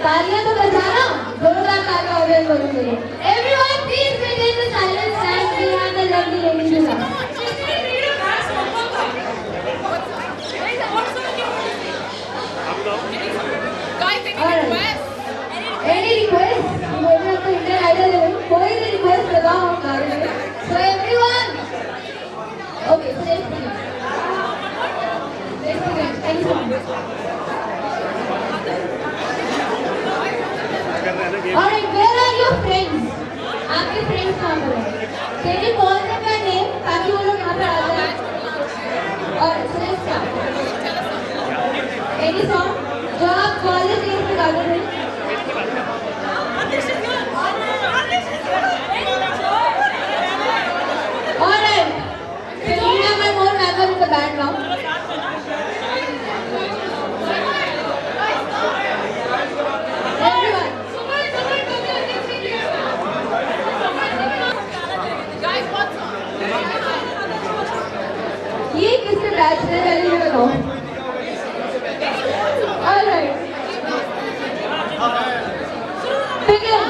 तालियां तो बजाना, जोरदार तालियां हो गई लोगों के लिए। Everyone please maintain the silence and behind the lovely lady Shila. Any request? बोलना तो इंडियन आइडल है, कोई भी रिक्वेस्ट लगाओ हम गा रहे हैं। So everyone, okay, so let's begin. Let's begin. Thank you so much. Alright, where are your friends? आपके friends कहाँ पर हैं? Can you call them by name ताकि वो लोग यहाँ पर आ जाएं? और so let's start. Any song जो आप कॉलेज डेज में गाते थे? Alright, can we have one more member in the band now? Everyone. ये किसके बैच में पहले ये बताओ? Alright. Begin.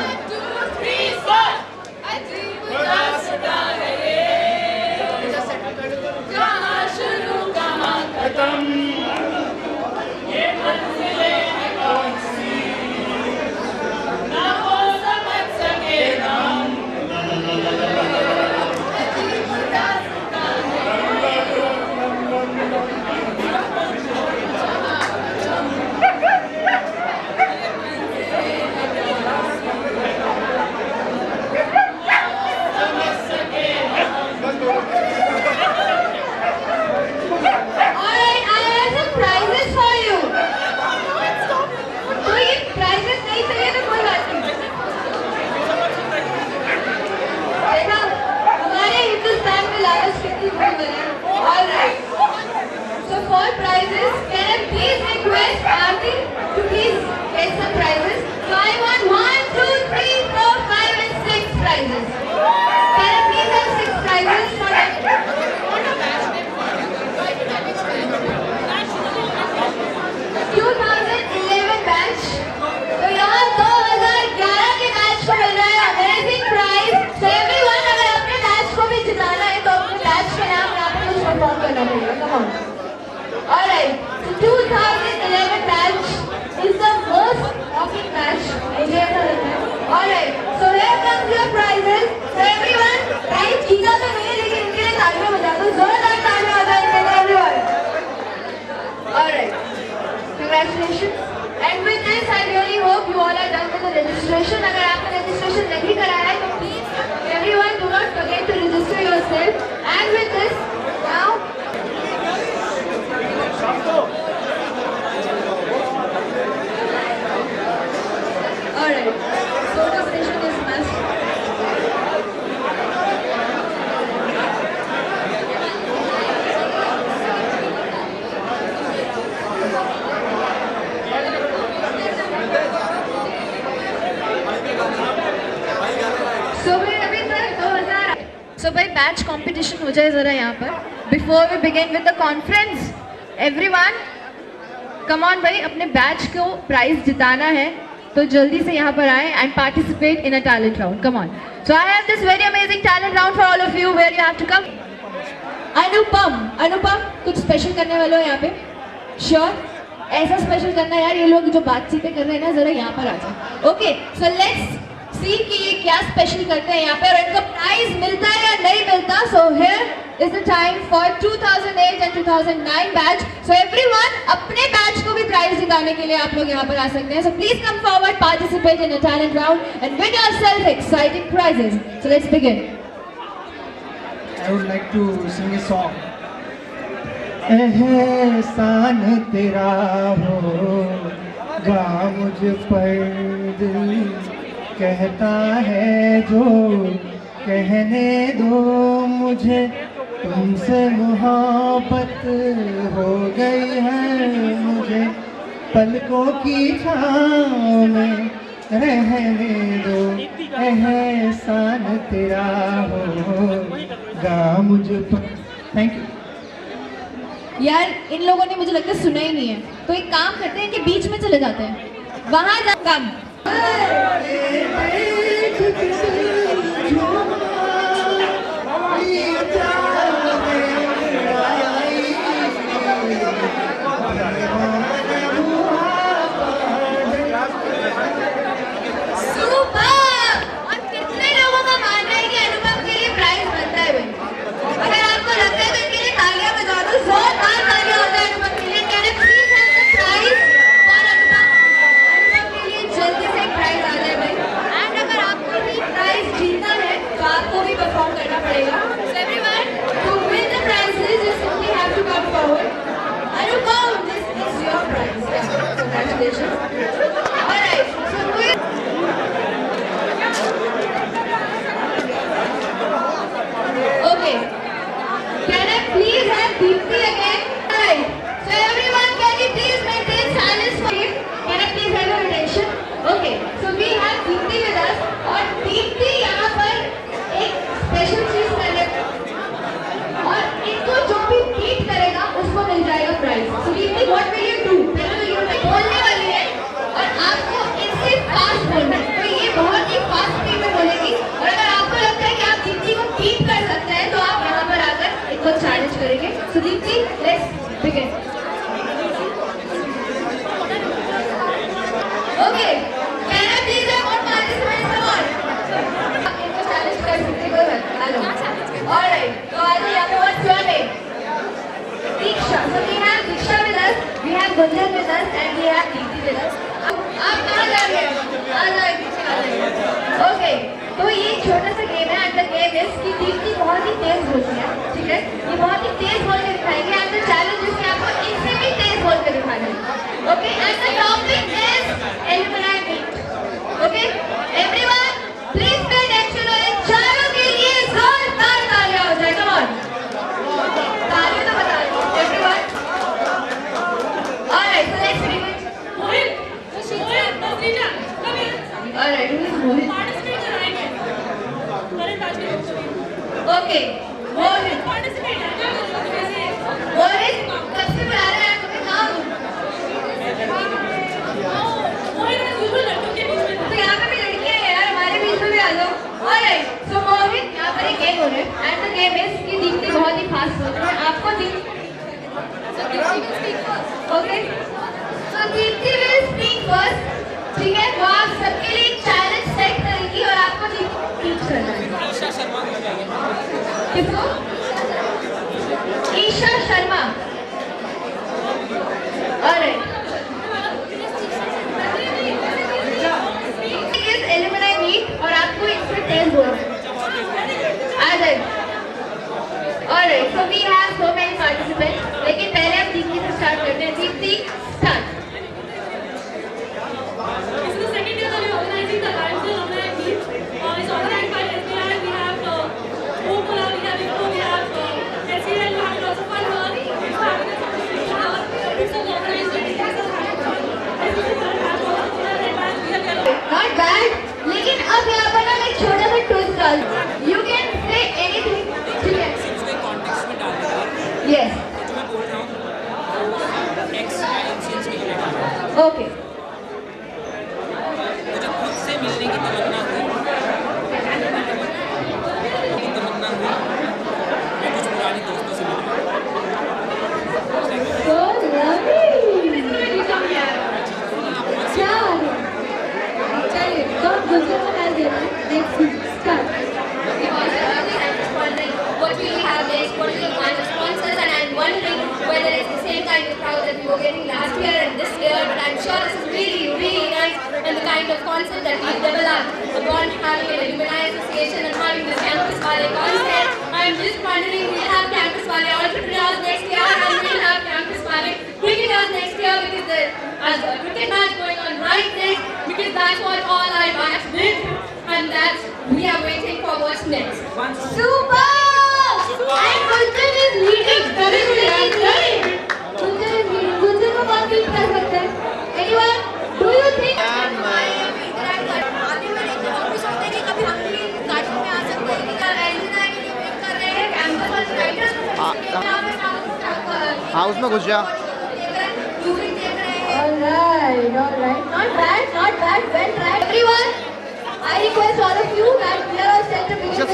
Alright. So for prizes, can I please request Aarti to please get some prizes? 5 on 1, 2, 3, 4, 5 and 6 prizes. Can I please have 6 prizes for that? 2011 batch. तो यहाँ 2011 के batch को मिल रहा है अमेजिंग प्राइज। So everyone, अगर अपने batch को भी जिताना है तो अपने बैच के नाम यहाँ पे कुछ परफॉर्म करना पड़ेगा। Come on. Alright. So 2011 batch is the most rocking batch. मुझे ऐसा लगता है। Alright. So here comes your prizes. So everyone, prize जीता तो नहीं है लेकिन इनके लिए तालियां बजा दो। जोरदार तालियां बजाओ इनके लिए everyone. Alright. Congratulations. And with this, I really hope you all are done with the registration. अगर आपने registration नहीं कराया है तो please, everyone, do not forget to register yourself. And with this, now. Alright. Photo session is must. So भाई batch competition हो जाए जरा यहाँ पर. Before we begin with the conference, everyone, come on भाई, अपने बैच को प्राइज जिताना है तो जल्दी से यहाँ पर आए and participate in a talent round. Come on. So I have this very amazing talent round for all of you where you have to come. अनुपम, कुछ स्पेशल करने वाले हो यहाँ पे? Sure? ऐसा स्पेशल करना है यार, ये लोग जो बातचीतें कर रहे हैं ना, जरा यहाँ पर आ जाओ. Okay, so let's see कि ये क्या स्पेशल करते हैं यहाँ पे और इनको प्राइज मिलता है या नहीं मिलता. So here is the time for 2008 and 2009 batch. So everyone, अपने बैच को भी प्राइज जिताने के लिए आप लोग यहाँ पर आ सकते हैं. So please come forward, participate in a talent round and win yourself exciting prizes. So let's begin. I would like to sing a song. एहसान तेरा होगा मुझ पर दिल कहता है जो कहने दो मुझे तुमसे मोहब्बत हो गई है मुझे पलकों की छाँव में रहने दो एहसान तेरा होगा मुझ पर. Thank you. यार इन लोगों ने मुझे लगता है सुना ही नहीं है, तो एक काम करते हैं कि बीच में चले जाते हैं. वहां जा कम करेंगे. So Deepti, let's begin. Okay, can I please have more participants? Come on. इनको challenge कर सकते हो ना? Hello. All right. तो आज यहाँ पे what's your name? Diksha. So we have Diksha with us, we have Gunjan with us, and we have Deepti with us. आप कहाँ जा रहे हैं? आ जाए Diksha आ जाए. Okay. तो ये छोटा सा गेम है. And the game is कि दीप्ति बहुत ही तेज बोलती है, ठीक है? ये बहुत ही तेज बोल के दिखाएंगे. And the challenge is कि आपको इनसे भी तेज बोल के दिखाना है. Okay? And the topic is alumni meet. Okay? Everyone, please pay attention. और इन चारों के लिए जोरदार तालियां हो जाए. Come on. तालियां तो बता दो. Everyone. All right. So let's begin. Mohit, Tasrija, come here. All right. Who is Mohit? Participate कराएंगे. current बात Okay. Mohit. Participate है. क्या कर रहे हो कैसे? Mohit, कब से बुला रहे हैं? तुम्हें कहाँ हूँ? मोहित ने बिल्कुल लड़कों के बीच में तो यहाँ पे भी लड़कियाँ हैं यार, हमारे बीच में भी आ जाओ. Alright, so Mohit, यहाँ पर एक गेम हो रहा है. And the game is कि दीप्ति बहुत ही फास्ट बोल रही है. आपको Okay. So Deepti will speak first. ठीक है? वो आप सबके लिए एक challenge set करेगी और आपको teach करना है. किसको? ईशा शर्मा. Alright. इस alumni meet और आपको इसमें तेज बोलना है. आ जाए. Alright, so we have so many participants. लेकिन पहले हम दीप्ति से start करते हैं. Deepti, start. This is the second year that we are organizing the Lions Alumni Meet. It's organized by SBI. We have Okola, we have IFCO, we have SEL, we have lots of fun here. It's having a competition. It's all organized. Not bad. लेकिन अब यहाँ पर ना मैं एक छोटा सा twist डाल. You can say anything. ठीक है? Yes. Okay. मुझे खुद से मिलने की तमन्ना हुई मैं कुछ पुराने दोस्तों से मिला So lovely. क्या बात है? चलिए, तो आप दूसरे को डाल देना. Next, start. What we have is what we find sponsors, and I'm wondering whether it's the same kind of crowd that we were getting last year and this year, but I'm sure this is really, really nice and the kind of concept that we've developed, the bond having an alumni association and having this campus Wale concept. I'm just wondering, we'll have campus Wale entrepreneurs next year and we'll have campus Wale cricketers next year because there's a cricket match going on right next, because that's what all our match did, and that's we are waiting for what's next. Super! And Gunjan is leading. Gunjan is leading. Gunjan को कौन beat कर सकता है? Anyone? Do you think? आते हुए देखते हम भी सोचते हैं कि कभी हम भी गार्डन में आ सकते हैं कि एलिना के लिए वेट कर रहे हैं कैंपस पर राइडर्स हाँ उसमें घुस जा. म्यूजिक देख रहे हैं. All right, all right. Not bad, not bad. Well tried. Everyone, I request all of you that we are all set to begin.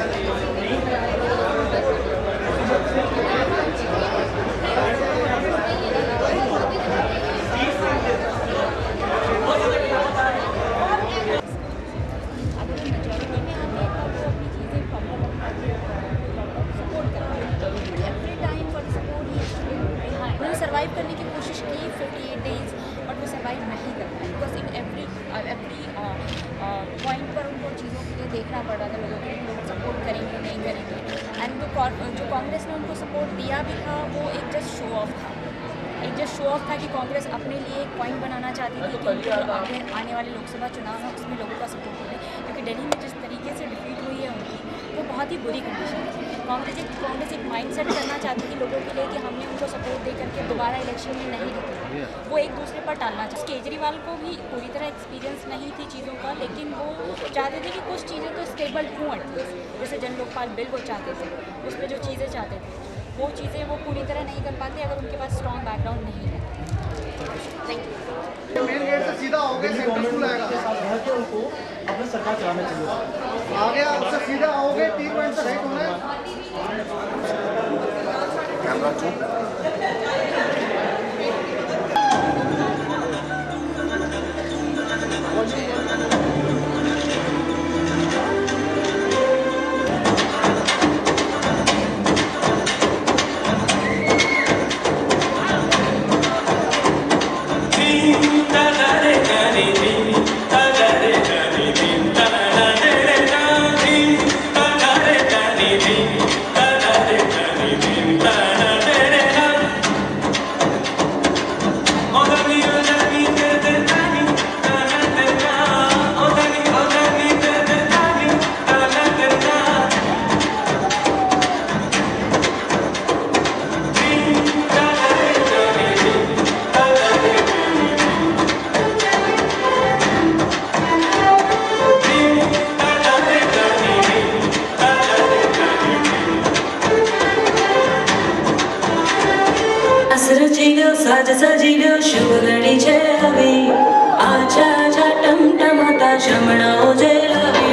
Survive करने की कोशिश की 58 डेज बट वो सर्वाइव नहीं कर पाए बिकॉज इन एवरी पॉइंट पर उनको चीज़ों के लिए देखना पड़ रहा था लोगों के लिए लोग सपोर्ट करेंगे नहीं करेंगे एंड जो कांग्रेस ने उनको सपोर्ट दिया भी था वो एक जस्ट शो ऑफ था कि कांग्रेस अपने लिए एक पॉइंट बनाना चाहती थी कि जो आगे आने वाले लोकसभा चुनाव है उसमें लोगों का सपोर्ट मिले क्योंकि दिल्ली में जिस तरीके से डिफीट हुई है उनकी वो बहुत ही बुरी कंडीशन थी। कांग्रेस एक माइंडसेट करना चाहती थी लोगों के लिए कि हमने उनको सपोर्ट दे करके दोबारा इलेक्शन में नहीं जीते, वो एक दूसरे पर टालना चाहते। केजरीवाल को भी पूरी तरह एक्सपीरियंस नहीं थी चीज़ों का, लेकिन वो चाहते थे कि कुछ चीज़ें तो स्टेबल हों एटलीस्ट, जैसे जन लोकपाल बिल वो चाहते थे, उसमें जो चीज़ें चाहते थे वो चीज़ें वो पूरी तरह नहीं कर पाते अगर उनके पास स्ट्रॉन्ग बैकग्राउंड नहीं है। Thank you. मेन गेट से सीधा आओगे सेंटर स्कूल आएगा, उनको अपनी सरकार चलाना चाहिए। आगे आपसे सीधा आओगे 3 मिनट से राइट होना है। साज सजिलो शुभ घड़ी छे हवे आछा आछा टमटमाता शमणाओ जे लवे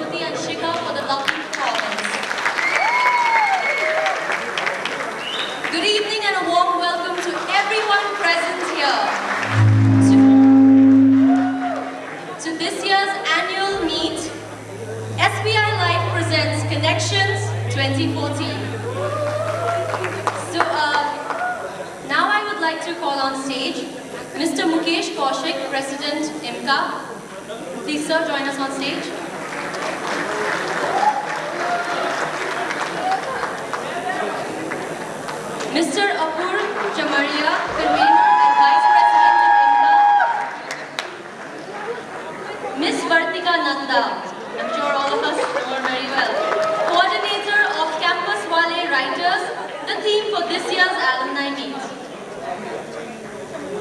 Jyoti and Shikha for the lovely performance. Good evening and a warm welcome to everyone present here to this year's annual meet. SBI Life presents Connections 2014. So now I would like to call on stage Mr. Mukesh Kaushik, President IMCA. Please sir, join us on stage. Mr. Apur Chamaria, Convener and Vice President of IMCA. Ms. Vartika Nanda, I'm sure all of us know her very well. Coordinator of Campus Wale Writers, the theme for this year's alumni meet.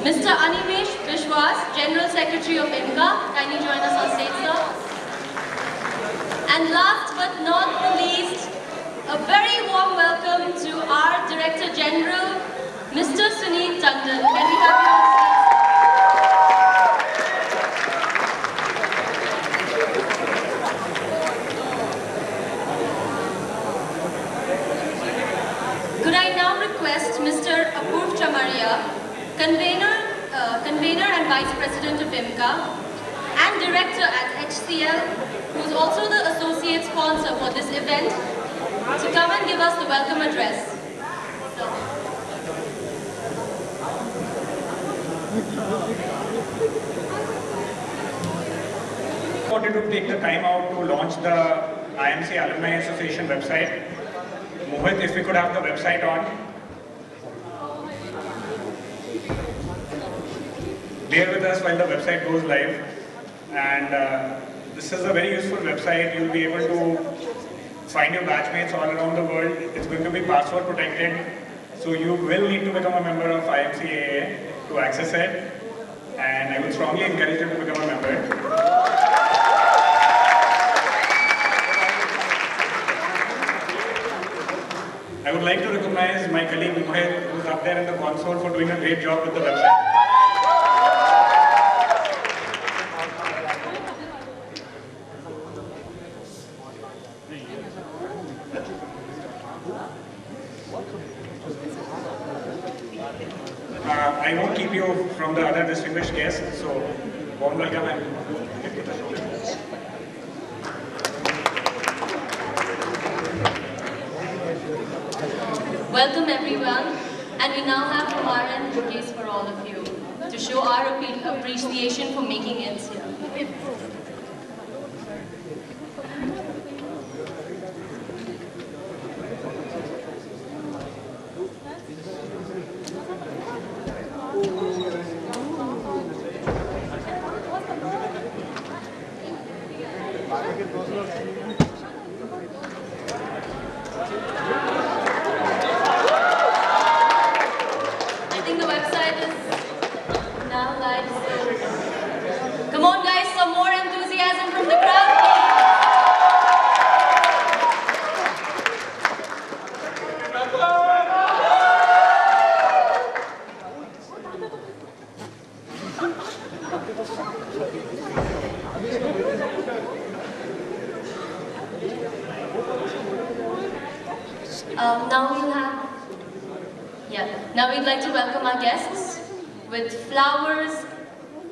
Mr. Animesh Vishwas, General Secretary of IMCA, kindly join us on stage, sir. And last but not the least, a very warm welcome to our Director General, Mr. Suneet Tandon. Can we have you on stage? Could I now request Mr. Apurv Chamaria, Convener and Vice President of IMCA and Director at HCL, who is also the Associate Sponsor for this event, to come and give us the welcome address. I wanted to take the time out to launch the IMC Alumni Association website. Mohit, if we could have the website on. Bear with us while the website goes live. And this is a very useful website. You'll be able to find your batchmates all around the world. It's going to be password protected. So you will need to become a member of IMCAA to access it. And I would strongly encourage you to become a member. I would like to recognize my colleague Mohit, who's up there in the console, for doing a great job with the website. I won't keep you from the other distinguished guests, so warm welcome and get to the show. Welcome everyone, and we now have from our end bouquets for all of you to show our appreciation for making it here. I think the website is now live. Come on guys, some more enthusiasm from the crowd. Now we'd like to welcome our guests with flowers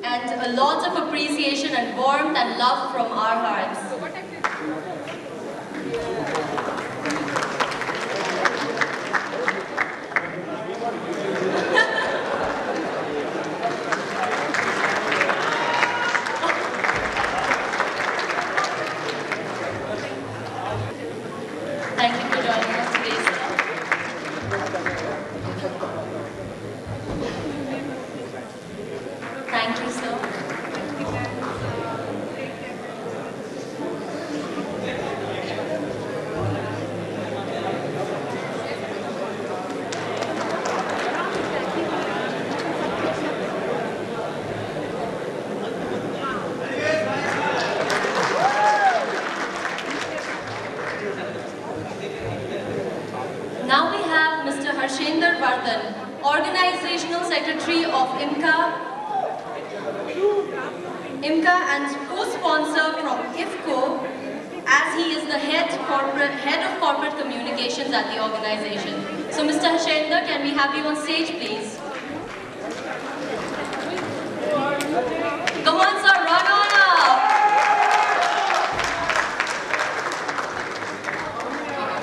and a lot of appreciation and warmth and love from our hearts. Thank you for joining us today, sir. Thank you, sir. Now we have Mr. Harshender Vardhan, Organizational Secretary of IMCA and co-sponsor from IFCO, as he is the head of corporate communications at the organization. So Mr. Hashender, can we have you on stage, please? Come on, sir.